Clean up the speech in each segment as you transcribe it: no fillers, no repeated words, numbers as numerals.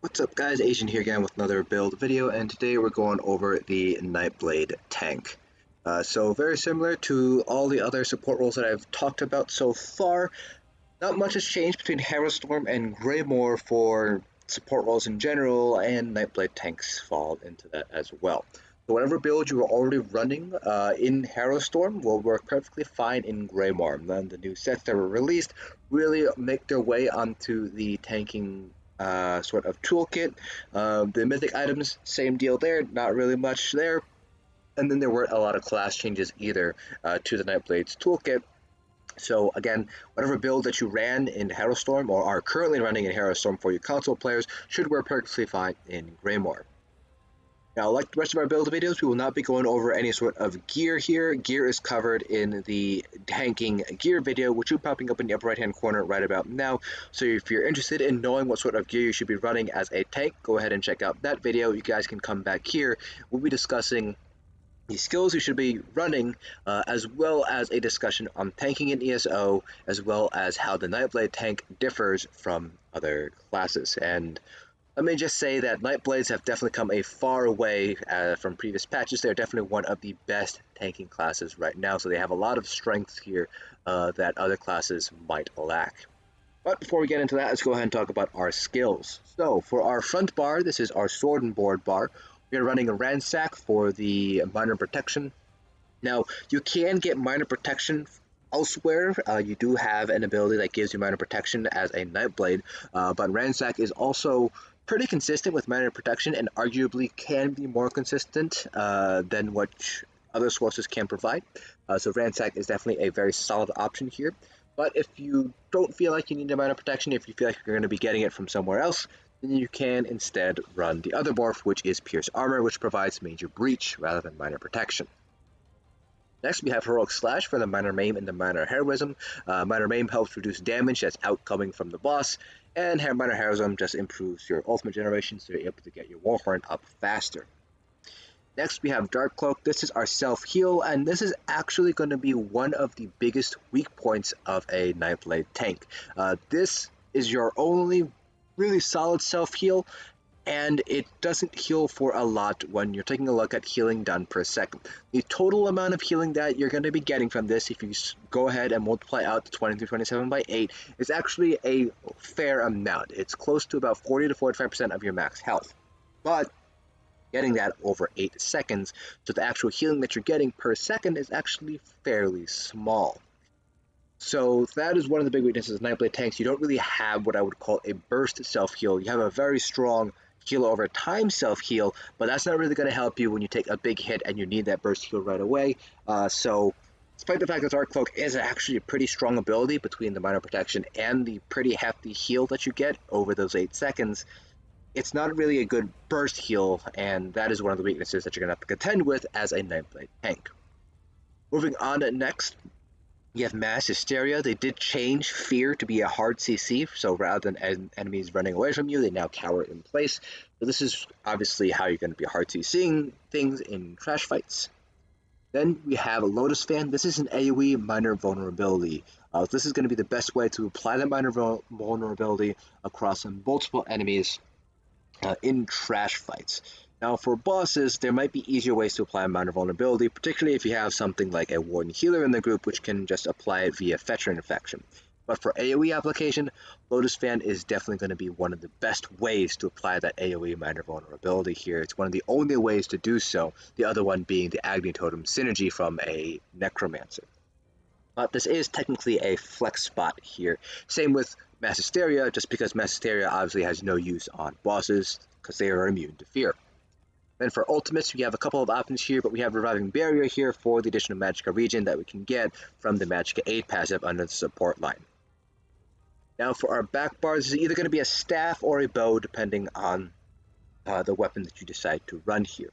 What's up guys, Asian here again with another build video, and today we're going over the Nightblade tank. So very similar to all the other support roles that I've talked about so far, not much has changed between Harrowstorm and Greymoor for support roles in general, and Nightblade tanks fall into that as well. So whatever build you are already running in Harrowstorm will work perfectly fine in Greymoor. And then the new sets that were released really make their way onto the tanking sort of toolkit. The mythic items, same deal there, not really much there. And then there weren't a lot of class changes either to the Nightblade's toolkit. So again, whatever build that you ran in Harrowstorm or are currently running in Harrowstorm for you console players should work perfectly fine in Greymoor. Now, like the rest of our build videos, we will not be going over any sort of gear here. Gear is covered in the tanking gear video, which will be popping up in the upper right-hand corner right about now. So if you're interested in knowing what sort of gear you should be running as a tank, go ahead and check out that video. You guys can come back here. We'll be discussing the skills you should be running, as well as a discussion on tanking in ESO, as well as how the Nightblade tank differs from other classes. And let me just say that Nightblades have definitely come a far way from previous patches. They're definitely one of the best tanking classes right now, so they have a lot of strengths here that other classes might lack. But before we get into that, let's go ahead and talk about our skills. So for our front bar, this is our sword and board bar. We are running a Ransack for the minor protection. Now, you can get minor protection elsewhere. You do have an ability that gives you minor protection as a Nightblade, but Ransack is also pretty consistent with minor protection and arguably can be more consistent than what other sources can provide. So Ransack is definitely a very solid option here. But if you don't feel like you need a minor protection, if you feel like you're going to be getting it from somewhere else, then you can instead run the other morph, which is Pierce Armor, which provides major breach rather than minor protection. Next, we have Heroic Slash for the Minor Maim and the Minor Heroism. Minor Maim helps reduce damage that's outcoming from the boss, and Minor Heroism just improves your ultimate generation, so you're able to get your Warhorn up faster. Next, we have Dark Cloak. This is our self-heal, and this is actually going to be one of the biggest weak points of a Nightblade tank. This is your only really solid self-heal, and it doesn't heal for a lot when you're taking a look at healing done per second. The total amount of healing that you're going to be getting from this, if you go ahead and multiply out the 20 through 27 by 8, is actually a fair amount. It's close to about 40 to 45% of your max health. But getting that over 8 seconds, so the actual healing that you're getting per second is actually fairly small. So that is one of the big weaknesses of Nightblade tanks. You don't really have what I would call a burst self-heal. You have a very strong heal over time self-heal, but that's not really going to help you when you take a big hit and you need that burst heal right away. So despite the fact that Dark Cloak is actually a pretty strong ability between the minor protection and the pretty hefty heal that you get over those 8 seconds, it's not really a good burst heal, and that is one of the weaknesses that you're going to have to contend with as a Nightblade tank. Moving on next, you have Mass Hysteria. They did change Fear to be a hard CC, so rather than enemies running away from you, they now cower in place. So this is obviously how you're going to be hard CCing things in trash fights. Then we have Lotus Fan. This is an AoE minor vulnerability. This is going to be the best way to apply that minor vulnerability across multiple enemies in trash fights. Now for bosses, there might be easier ways to apply a minor vulnerability, particularly if you have something like a Warden healer in the group, which can just apply it via Fetcher Infection. But for AoE application, Lotus Fan is definitely going to be one of the best ways to apply that AoE minor vulnerability here. It's one of the only ways to do so, the other one being the Agni Totem synergy from a Necromancer. But this is technically a flex spot here. Same with Mass Hysteria, just because Mass Hysteria obviously has no use on bosses, because they are immune to fear. Then for ultimates, we have a couple of options here, but we have Reviving Barrier here for the additional Magicka regen that we can get from the Magicka 8 passive under the support line. Now for our back bars, this is either going to be a staff or a bow, depending on the weapon that you decide to run here.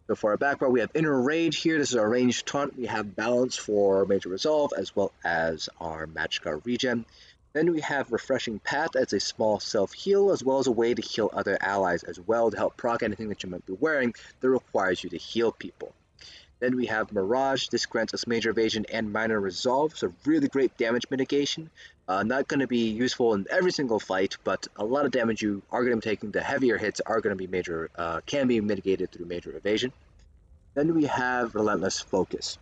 So for our back bar, we have Inner Rage here. This is our ranged taunt. We have Balance for Major Resolve, as well as our Magicka regen. Then we have Refreshing Path as a small self-heal, as well as a way to heal other allies as well to help proc anything that you might be wearing that requires you to heal people. Then we have Mirage. This grants us major evasion and minor resolve, so really great damage mitigation. Not going to be useful in every single fight, but a lot of damage you are going to be taking. The heavier hits are going to be can be mitigated through major evasion. Then we have Relentless Focus.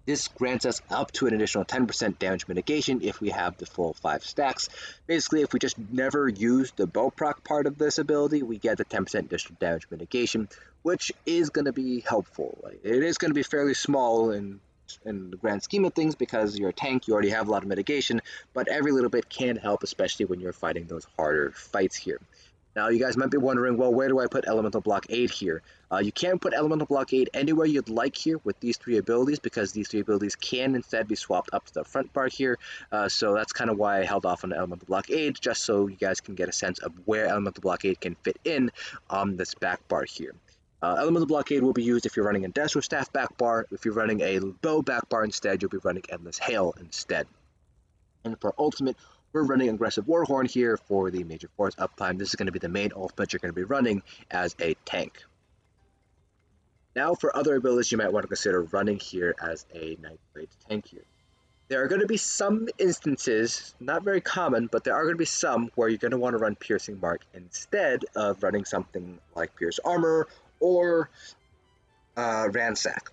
This grants us up to an additional 10% damage mitigation if we have the full 5 stacks. Basically, if we just never use the bow proc part of this ability, we get the 10% additional damage mitigation, which is going to be helpful. It is going to be fairly small in the grand scheme of things because you're a tank, you already have a lot of mitigation, but every little bit can help, especially when you're fighting those harder fights here. Now, you guys might be wondering, well, where do I put Elemental Blockade here? You can put Elemental Blockade anywhere you'd like here with these 3 abilities, because these 3 abilities can instead be swapped up to the front bar here. So that's kind of why I held off on the Elemental Blockade, just so you guys can get a sense of where Elemental Blockade can fit in on this back bar here. Elemental Blockade will be used if you're running a Destro Staff back bar. If you're running a Bow back bar instead, you'll be running Endless Hail instead. And for Ultimate, we're running Aggressive Warhorn here for the Major Force uptime. This is going to be the main ultimate you're going to be running as a tank. Now for other abilities you might want to consider running here as a Nightblade tank here. There are going to be some instances, not very common, but there are going to be some where you're going to want to run Piercing Mark instead of running something like Pierce Armor or Ransack.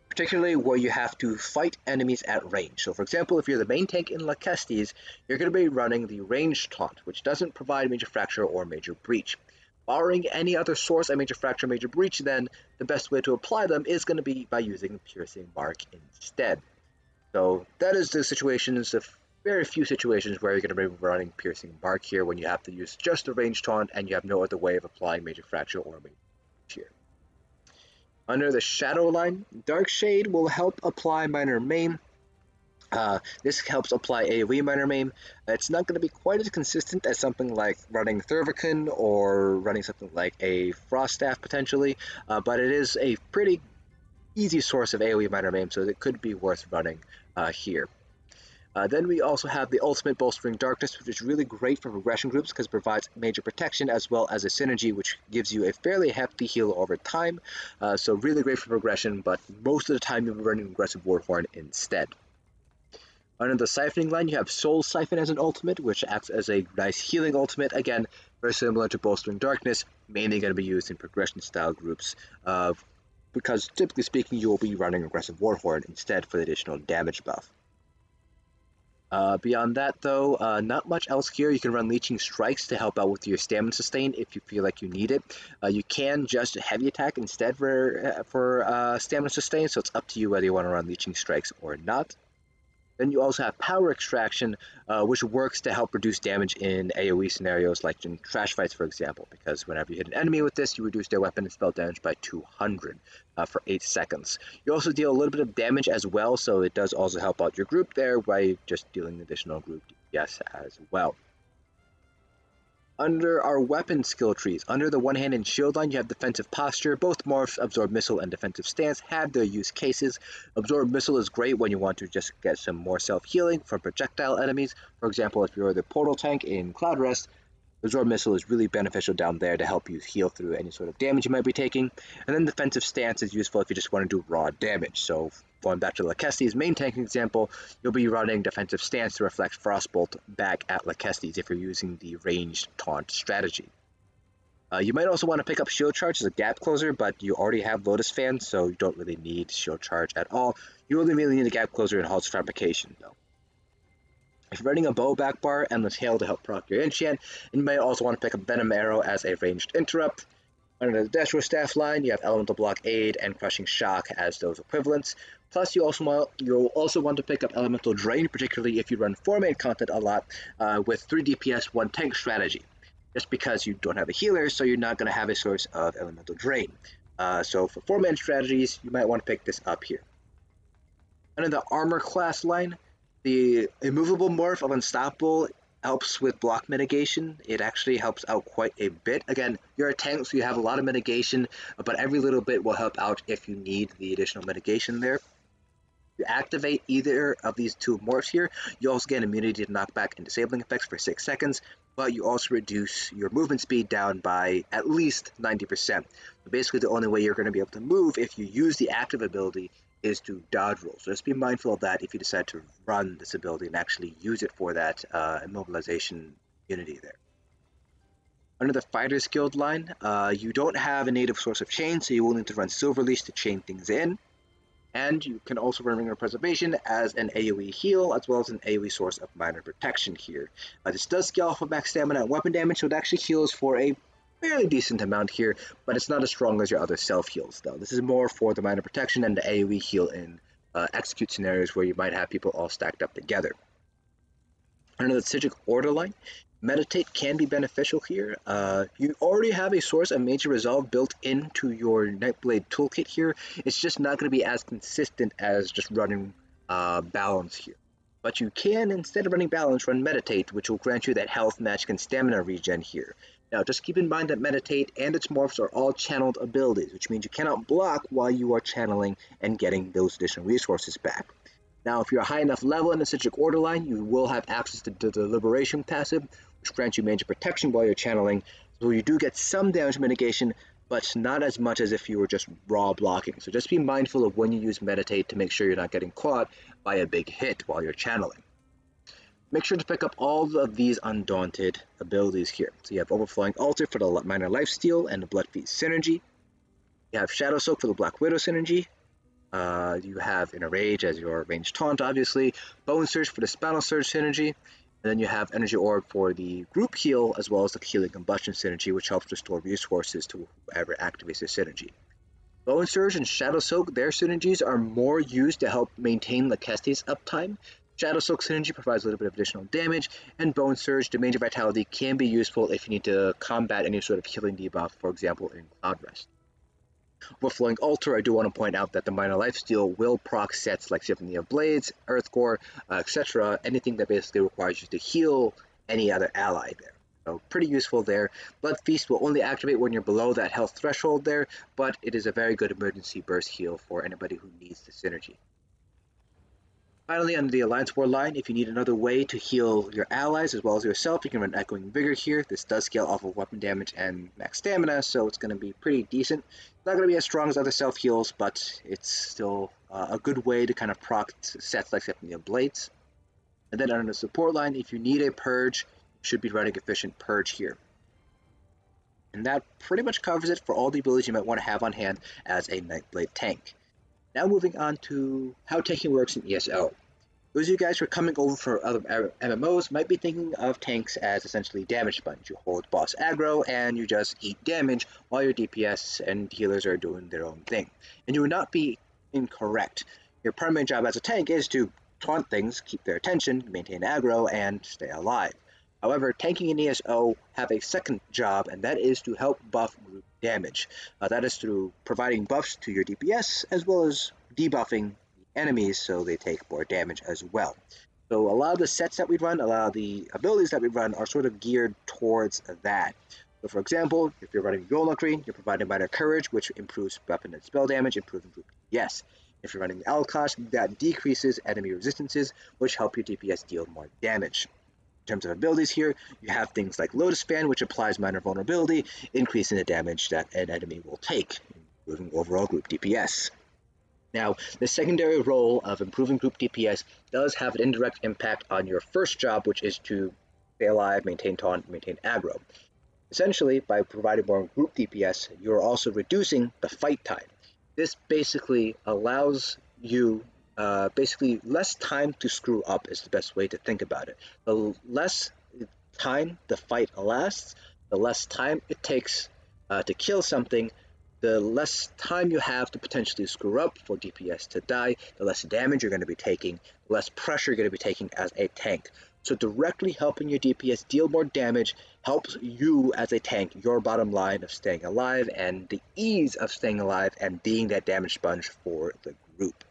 Particularly where you have to fight enemies at range. So for example, if you're the main tank in Laquestes, you're going to be running the ranged taunt, which doesn't provide Major Fracture or Major Breach. Barring any other source of Major Fracture or Major Breach, then the best way to apply them is going to be by using Piercing Mark instead. So that is the situations, of very few situations where you're going to be running Piercing Mark here when you have to use just the ranged taunt and you have no other way of applying Major Fracture or Major Breach here. Under the Shadow line, Dark Shade will help apply Minor Maim. This helps apply AoE Minor Maim. It's not going to be quite as consistent as something like running Thurvokun or running something like a Frost Staff potentially, but it is a pretty easy source of AoE Minor Maim, so it could be worth running here. Then we also have the Ultimate Bolstering Darkness, which is really great for progression groups because it provides major protection as well as a synergy, which gives you a fairly hefty heal over time. So really great for progression, but most of the time you'll be running Aggressive Warhorn instead. Under the Siphoning line, you have Soul Siphon as an ultimate, which acts as a nice healing ultimate. Again, very similar to Bolstering Darkness, mainly going to be used in progression style groups, because typically speaking, you will be running Aggressive Warhorn instead for the additional damage buff. Beyond that, though, not much else here. You can run Leeching Strikes to help out with your Stamina Sustain if you feel like you need it. You can just Heavy Attack instead for Stamina Sustain, so it's up to you whether you want to run Leeching Strikes or not. Then you also have Power Extraction, which works to help reduce damage in AoE scenarios like in trash fights, for example, because whenever you hit an enemy with this, you reduce their weapon and spell damage by 200 for 8 seconds. You also deal a little bit of damage as well, so it does also help out your group there by just dealing additional group DPS as well. Under our weapon skill trees, under the one-hand and shield line, you have Defensive Posture. Both Morph, Absorb Missile, and Defensive Stance have their use cases. Absorb Missile is great when you want to just get some more self-healing from projectile enemies. For example, if you're the Portal tank in Cloud Rest, Absorb Missile is really beneficial down there to help you heal through any sort of damage you might be taking. And then Defensive Stance is useful if you just want to do raw damage. So going back to Laquestes' main tank example, you'll be running Defensive Stance to reflect Frostbolt back at Laquestes if you're using the ranged taunt strategy. You might also want to pick up Shield Charge as a gap closer, but you already have Lotus Fan, so you don't really need Shield Charge at all. You only really need a gap closer in Halt's Fabrication, though. If you're running a Bow backbar, Endless Hail to help proc your enchant, and you might also want to pick up Venom Arrow as a ranged interrupt. Under the Destro Staff line, you have Elemental Blockade and Crushing Shock as those equivalents. Plus, you'll also want to pick up Elemental Drain, particularly if you run 4-man content a lot with 3 DPS, 1 tank strategy. Just because you don't have a healer, so you're not going to have a source of Elemental Drain. So for 4-man strategies, you might want to pick this up here. Under the Armor class line, the Immovable Morph of Unstoppable helps with block mitigation. It actually helps out quite a bit. Again, you're a tank, so you have a lot of mitigation, but every little bit will help out if you need the additional mitigation there. You activate either of these 2 morphs here, you also get immunity to knockback and disabling effects for 6 seconds. but you also reduce your movement speed down by at least 90%. So basically, the only way you're going to be able to move if you use the active ability is to dodge roll. So just be mindful of that if you decide to run this ability and actually use it for that immobilization unity there. Under the Fighter's Guild line, you don't have a native source of chain, so you will need to run Silverleaf to chain things in. And you can also run Ring of Preservation as an AoE heal, as well as an AoE source of minor protection here. This does scale off of max stamina and weapon damage, so it actually heals for a fairly decent amount here, but it's not as strong as your other self-heals, though. This is more for the minor protection and the AoE heal in execute scenarios where you might have people all stacked up together. Under the Sigil Order line, Meditate can be beneficial here. You already have a source of Major Resolve built into your Nightblade toolkit here. It's just not going to be as consistent as just running Balance here. But you can, instead of running Balance, run Meditate, which will grant you that health, magic, and stamina regen here. Now, just keep in mind that Meditate and its morphs are all channeled abilities, which means you cannot block while you are channeling and getting those additional resources back. Now, if you're a high enough level in the Sigil Order line, you will have access to the Liberation passive, which grants you major protection while you're channeling, so you do get some damage mitigation, but not as much as if you were just raw blocking. So just be mindful of when you use Meditate to make sure you're not getting caught by a big hit while you're channeling. Make sure to pick up all of these Undaunted abilities here. So you have Overflowing Altar for the minor lifesteal and the Blood Feast synergy. You have Shadow Soak for the Black Widow synergy. You have Enrage as your ranged taunt, obviously. Bone Surge for the Spinal Surge synergy. And then you have Energy Orb for the group heal, as well as the Healing Combustion synergy, which helps restore resources to whoever activates the synergy. Bone Surge and Shadow Soak, their synergies are more used to help maintain Lakestes uptime. Shadow Soak synergy provides a little bit of additional damage, and Bone Surge, the Major Vitality, can be useful if you need to combat any sort of healing debuff, for example in Cloud Rest. Overflowing Altar, I do want to point out that the minor lifesteal will proc sets like Symphony of Blades, Earthcore, etc., anything that basically requires you to heal any other ally there. So pretty useful there. Blood Feast will only activate when you're below that health threshold there, but it is a very good emergency burst heal for anybody who needs the synergy. Finally, under the Alliance War line, if you need another way to heal your allies as well as yourself, you can run Echoing Vigor here. This does scale off of weapon damage and max stamina, so it's going to be pretty decent. It's not going to be as strong as other self-heals, but it's still a good way to kind of proc sets like Symphony of Blades. And then under the support line, if you need a Purge, you should be running Efficient Purge here. And that pretty much covers it for all the abilities you might want to have on hand as a Nightblade tank. Now moving on to how tanking works in ESO. Those of you guys who are coming over for other MMOs might be thinking of tanks as essentially damage sponge. You hold boss aggro and you just eat damage while your DPS and healers are doing their own thing. And you would not be incorrect. Your primary job as a tank is to taunt things, keep their attention, maintain aggro, and stay alive. However, tanking in ESO have a second job, and that is to help buff group damage. That is through providing buffs to your DPS as well as debuffing enemies so they take more damage as well. So a lot of the sets that we run, a lot of the abilities that we run are sort of geared towards that. So for example, if you're running Yolnahkriin, you're providing Minor Courage, which improves weapon and spell damage, improving group DPS. If you're running Alkosh, that decreases enemy resistances, which help your DPS deal more damage. In terms of abilities here, you have things like Lotus Span, which applies minor vulnerability, increasing the damage that an enemy will take, improving overall group DPS. Now, the secondary role of improving group DPS does have an indirect impact on your first job, which is to stay alive, maintain taunt, maintain aggro. Essentially, by providing more group DPS, you're also reducing the fight time. This basically allows you less time to screw up is the best way to think about it. The less time the fight lasts, the less time it takes to kill something, the less time you have to potentially screw up for DPS to die, the less damage you're going to be taking, the less pressure you're going to be taking as a tank. So directly helping your DPS deal more damage helps you as a tank, your bottom line of staying alive and the ease of staying alive and being that damage sponge for the group.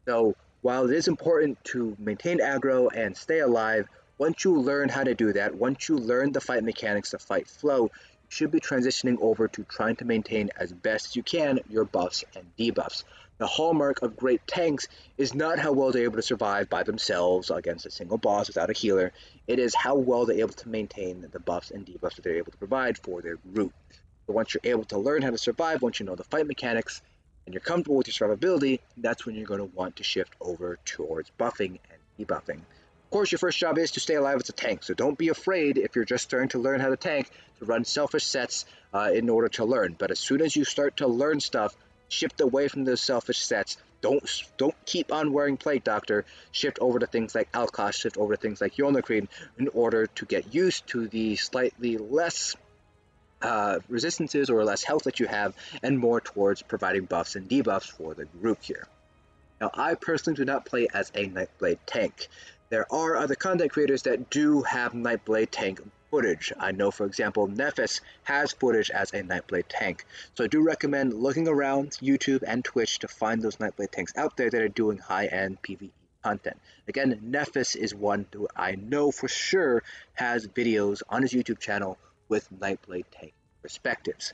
So while it is important to maintain aggro and stay alive, once you learn how to do that, once you learn the fight mechanics, the fight flow, you should be transitioning over to trying to maintain as best as you can your buffs and debuffs. The hallmark of great tanks is not how well they're able to survive by themselves against a single boss without a healer. It is how well they're able to maintain the buffs and debuffs that they're able to provide for their group. But once you're able to learn how to survive, once you know the fight mechanics, and you're comfortable with your survivability, that's when you're going to want to shift over towards buffing and debuffing. Of course, your first job is to stay alive as a tank, so don't be afraid if you're just starting to learn how to tank to run selfish sets in order to learn. But as soon as you start to learn stuff, shift away from those selfish sets. Don't keep on wearing Plague Doctor. Shift over to things like Alkosh, shift over to things like Yolnahkriin in order to get used to the slightly less resistances or less health that you have, and more towards providing buffs and debuffs for the group here. Now, I personally do not play as a Nightblade tank. There are other content creators that do have Nightblade tank footage. I know, for example, Nephis has footage as a Nightblade tank, so I do recommend looking around YouTube and Twitch to find those Nightblade tanks out there that are doing high-end PvE content. Again, Nephis is one who I know for sure has videos on his YouTube channel with Nightblade tank perspectives.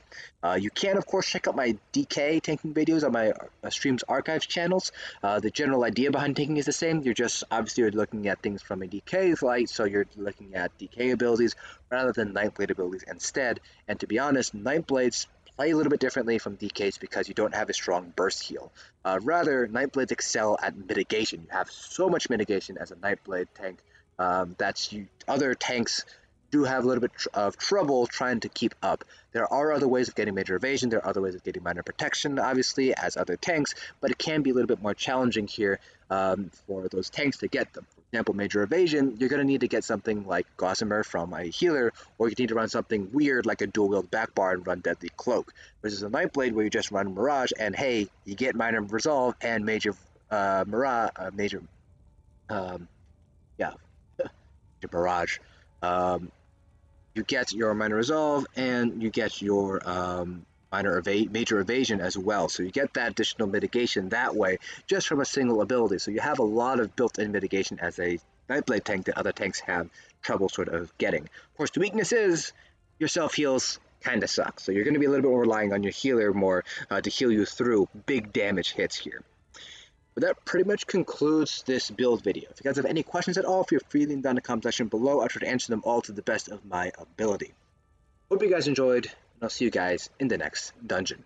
You can, of course, check out my DK tanking videos on my Streams Archives channels. The general idea behind tanking is the same. You're just, obviously, you're looking at things from a DK light, so you're looking at DK abilities rather than Nightblade abilities instead. And to be honest, Nightblades play a little bit differently from DKs because you don't have a strong burst heal. Rather, Nightblades excel at mitigation. You have so much mitigation as a Nightblade tank. Other tanks do have a little bit of trouble trying to keep up. There are other ways of getting major evasion, there are other ways of getting minor protection, obviously, as other tanks, but it can be a little bit more challenging here for those tanks to get them. For example, major evasion, you're going to need to get something like Gossamer from a healer, or you need to run something weird like a dual-wield backbar and run Deadly Cloak. Versus a Nightblade where you just run Mirage, and hey, you get minor resolve and major Mirage. You get your minor resolve and you get your major evasion as well. So you get that additional mitigation that way just from a single ability. So you have a lot of built-in mitigation as a Nightblade tank that other tanks have trouble sort of getting. Of course, the weakness is your self-heals kind of suck. So you're going to be a little bit more relying on your healer more to heal you through big damage hits here. But that pretty much concludes this build video. If you guys have any questions at all, feel free to leave them down in the comment section below. I'll try to answer them all to the best of my ability. Hope you guys enjoyed, and I'll see you guys in the next dungeon.